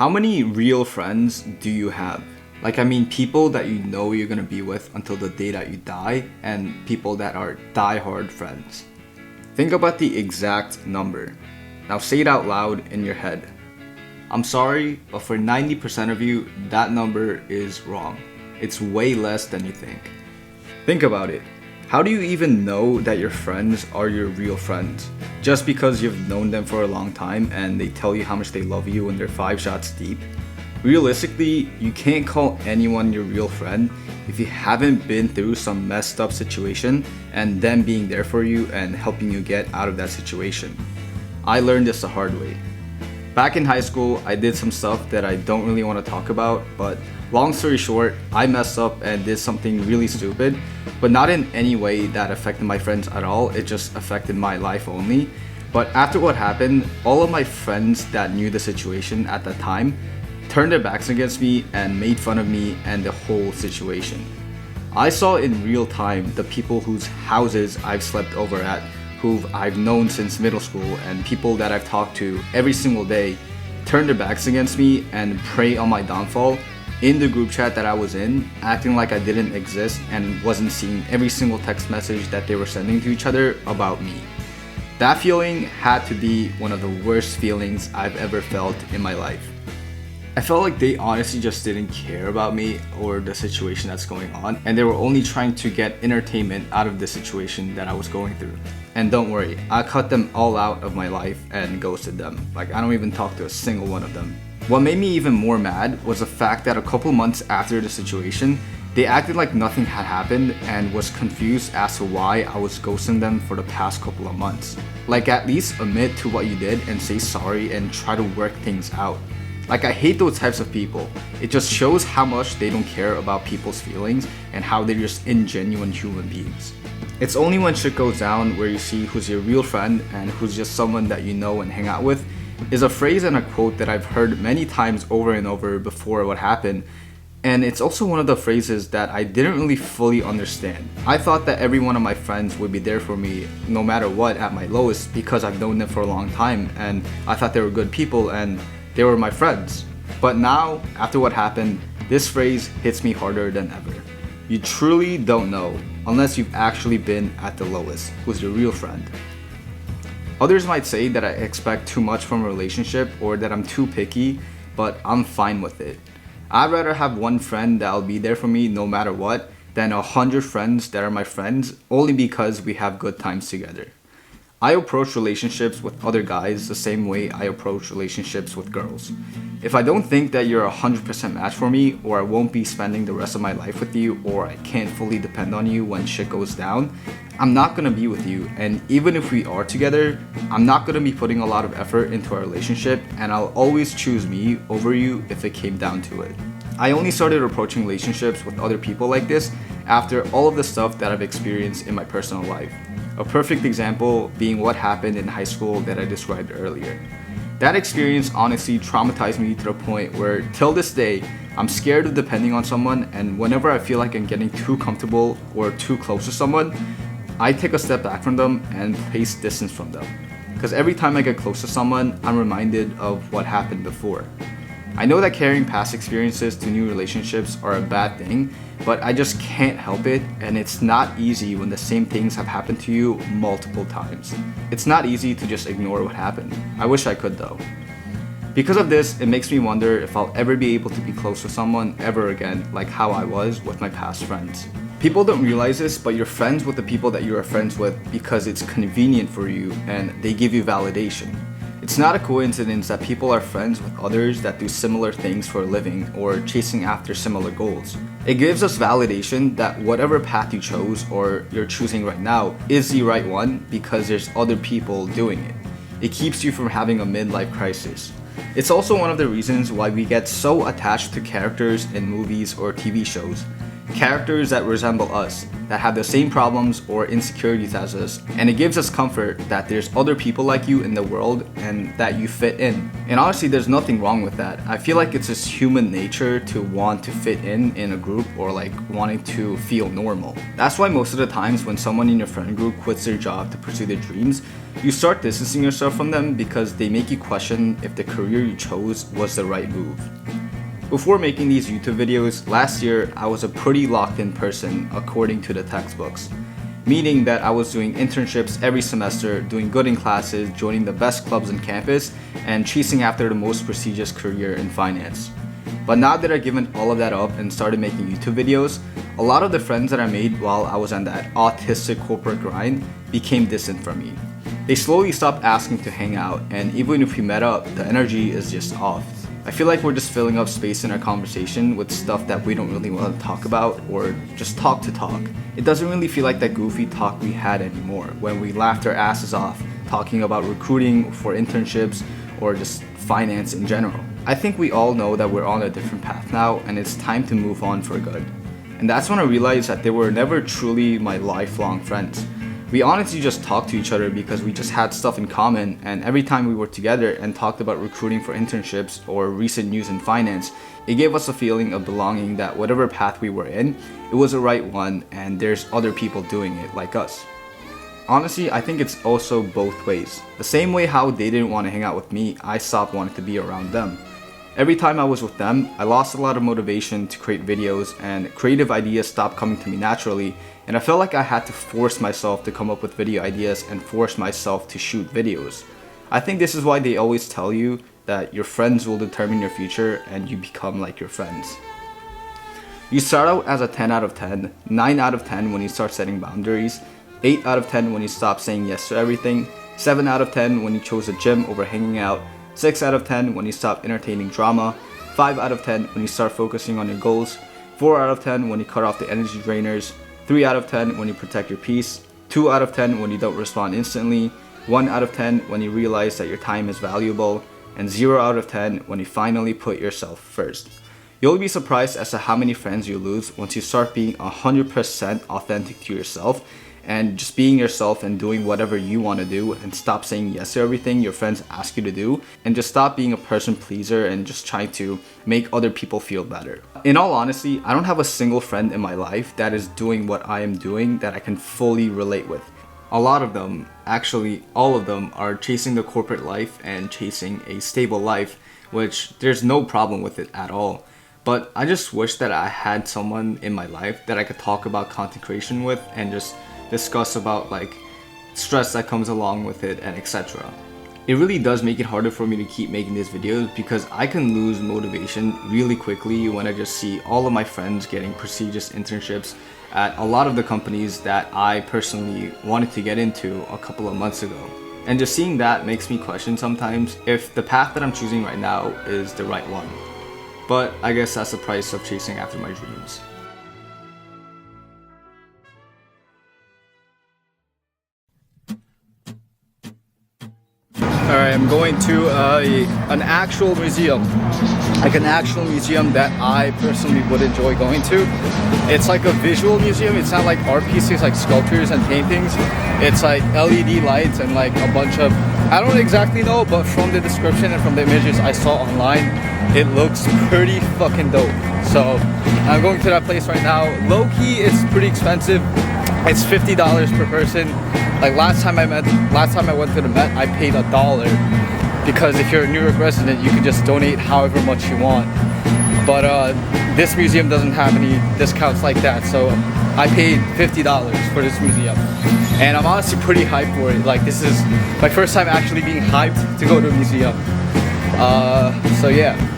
How many real friends do you have? Like, I mean, people that you know you're gonna be with until the day that you die, and people that are die-hard friends. Think about the exact number. Now say it out loud in your head. I'm sorry, but for 90% of you, that number is wrong. It's way less than you think. Think about it. How do you even know that your friends are your real friends? Just because you've known them for a long time and they tell you how much they love you when they're 5 shots deep? Realistically, you can't call anyone your real friend if you haven't been through some messed up situation and them being there for you and helping you get out of that situation. I learned this the hard way. Back in high school, I did some stuff that I don't really want to talk about, but long story short, I messed up and did something really stupid, but not in any way that affected my friends at all. It just affected my life only. But after what happened, all of my friends that knew the situation at that time turned their backs against me and made fun of me and the whole situation. I saw in real time the people whose houses I've slept over at, who I've known since middle school, and people that I've talked to every single day turn their backs against me and prey on my downfall in the group chat that I was in, acting like I didn't exist and wasn't seeing every single text message that they were sending to each other about me. That feeling had to be one of the worst feelings I've ever felt in my life. I felt like they honestly just didn't care about me or the situation that's going on, and they were only trying to get entertainment out of the situation that I was going through. And don't worry, I cut them all out of my life and ghosted them. Like, I don't even talk to a single one of them. What made me even more mad was the fact that a couple months after the situation, they acted like nothing had happened and was confused as to why I was ghosting them for the past couple of months. Like, at least admit to what you did and say sorry and try to work things out. Like, I hate those types of people. It just shows how much they don't care about people's feelings and how they're just ingenuine human beings. It's only when shit goes down where you see who's your real friend and who's just someone that you know and hang out with, is a phrase and a quote that I've heard many times over and over before what happened. And it's also one of the phrases that I didn't really fully understand. I thought that every one of my friends would be there for me no matter what at my lowest because I've known them for a long time and I thought they were good people and they were my friends. But now, after what happened, this phrase hits me harder than ever. You truly don't know, unless you've actually been at the lowest, who's your real friend. Others might say that I expect too much from a relationship or that I'm too picky, but I'm fine with it. I'd rather have one friend that'll be there for me no matter what than 100 friends that are my friends only because we have good times together. I approach relationships with other guys the same way I approach relationships with girls. If I don't think that you're a 100% match for me, or I won't be spending the rest of my life with you, or I can't fully depend on you when shit goes down, I'm not gonna be with you. And even if we are together, I'm not gonna be putting a lot of effort into our relationship, and I'll always choose me over you if it came down to it. I only started approaching relationships with other people like this after all of the stuff that I've experienced in my personal life. A perfect example being what happened in high school that I described earlier. That experience honestly traumatized me to the point where, till this day, I'm scared of depending on someone, and whenever I feel like I'm getting too comfortable or too close to someone, I take a step back from them and place distance from them. Because every time I get close to someone, I'm reminded of what happened before. I know that carrying past experiences to new relationships are a bad thing, but I just can't help it, and it's not easy when the same things have happened to you multiple times. It's not easy to just ignore what happened. I wish I could though. Because of this, it makes me wonder if I'll ever be able to be close to someone ever again, like how I was with my past friends. People don't realize this, but you're friends with the people that you are friends with because it's convenient for you and they give you validation. It's not a coincidence that people are friends with others that do similar things for a living or chasing after similar goals. It gives us validation that whatever path you chose or you're choosing right now is the right one because there's other people doing it. It keeps you from having a midlife crisis. It's also one of the reasons why we get so attached to characters in movies or TV shows. Characters that resemble us, that have the same problems or insecurities as us, and it gives us comfort that there's other people like you in the world and that you fit in. And honestly, there's nothing wrong with that. I feel like it's just human nature to want to fit in a group, or like wanting to feel normal. That's why most of the times when someone in your friend group quits their job to pursue their dreams, you start distancing yourself from them because they make you question if the career you chose was the right move. Before making these YouTube videos, last year I was a pretty locked in person according to the textbooks. Meaning that I was doing internships every semester, doing good in classes, joining the best clubs on campus, and chasing after the most prestigious career in finance. But now that I've given all of that up and started making YouTube videos, a lot of the friends that I made while I was on that autistic corporate grind became distant from me. They slowly stopped asking to hang out, and even if we met up, the energy is just off. I feel like we're just filling up space in our conversation with stuff that we don't really want to talk about, or just talk to talk. It doesn't really feel like that goofy talk we had anymore when we laughed our asses off talking about recruiting for internships or just finance in general. I think we all know that we're on a different path now, and it's time to move on for good. And that's when I realized that they were never truly my lifelong friends. We honestly just talked to each other because we just had stuff in common, and every time we were together and talked about recruiting for internships or recent news in finance, it gave us a feeling of belonging that whatever path we were in, it was the right one and there's other people doing it like us. Honestly, I think it's also both ways. The same way how they didn't want to hang out with me, I stopped wanting to be around them. Every time I was with them, I lost a lot of motivation to create videos, and creative ideas stopped coming to me naturally, and I felt like I had to force myself to come up with video ideas and force myself to shoot videos. I think this is why they always tell you that your friends will determine your future and you become like your friends. You start out as a 10 out of 10, 9 out of 10 when you start setting boundaries, 8 out of 10 when you stop saying yes to everything, 7 out of 10 when you chose a gym over hanging out, 6 out of 10 when you stop entertaining drama, 5 out of 10 when you start focusing on your goals, 4 out of 10 when you cut off the energy drainers, 3 out of 10 when you protect your peace, 2 out of 10 when you don't respond instantly, 1 out of 10 when you realize that your time is valuable, and 0 out of 10 when you finally put yourself first. You'll be surprised as to how many friends you lose once you start being 100% authentic to yourself and just being yourself and doing whatever you want to do, and stop saying yes to everything your friends ask you to do, and just stop being a person pleaser and just trying to make other people feel better. In all honesty, I don't have a single friend in my life that is doing what I am doing that I can fully relate with. A lot of them, actually all of them, are chasing the corporate life and chasing a stable life, which there's no problem with it at all. But I just wish that I had someone in my life that I could talk about content creation with and just discuss about like stress that comes along with it and etc. It really does make it harder for me to keep making these videos because I can lose motivation really quickly when I just see all of my friends getting prestigious internships at a lot of the companies that I personally wanted to get into a couple of months ago. And just seeing that makes me question sometimes if the path that I'm choosing right now is the right one. But I guess that's the price of chasing after my dreams. Alright, I'm going to an actual museum. Like an actual museum that I personally would enjoy going to. It's like a visual museum. It's not like art pieces like sculptures and paintings. It's like LED lights and like a bunch of, I don't exactly know, but from the description and from the images I saw online, it looks pretty fucking dope. So I'm going to that place right now. Low-key, it's pretty expensive. It's $50 per person. Like last time I went to the Met, I paid $1 because if you're a New York resident, you can just donate however much you want. But this museum doesn't have any discounts like that, so I paid $50 for this museum. And I'm honestly pretty hyped for it. Like this is my first time actually being hyped to go to a museum. So yeah.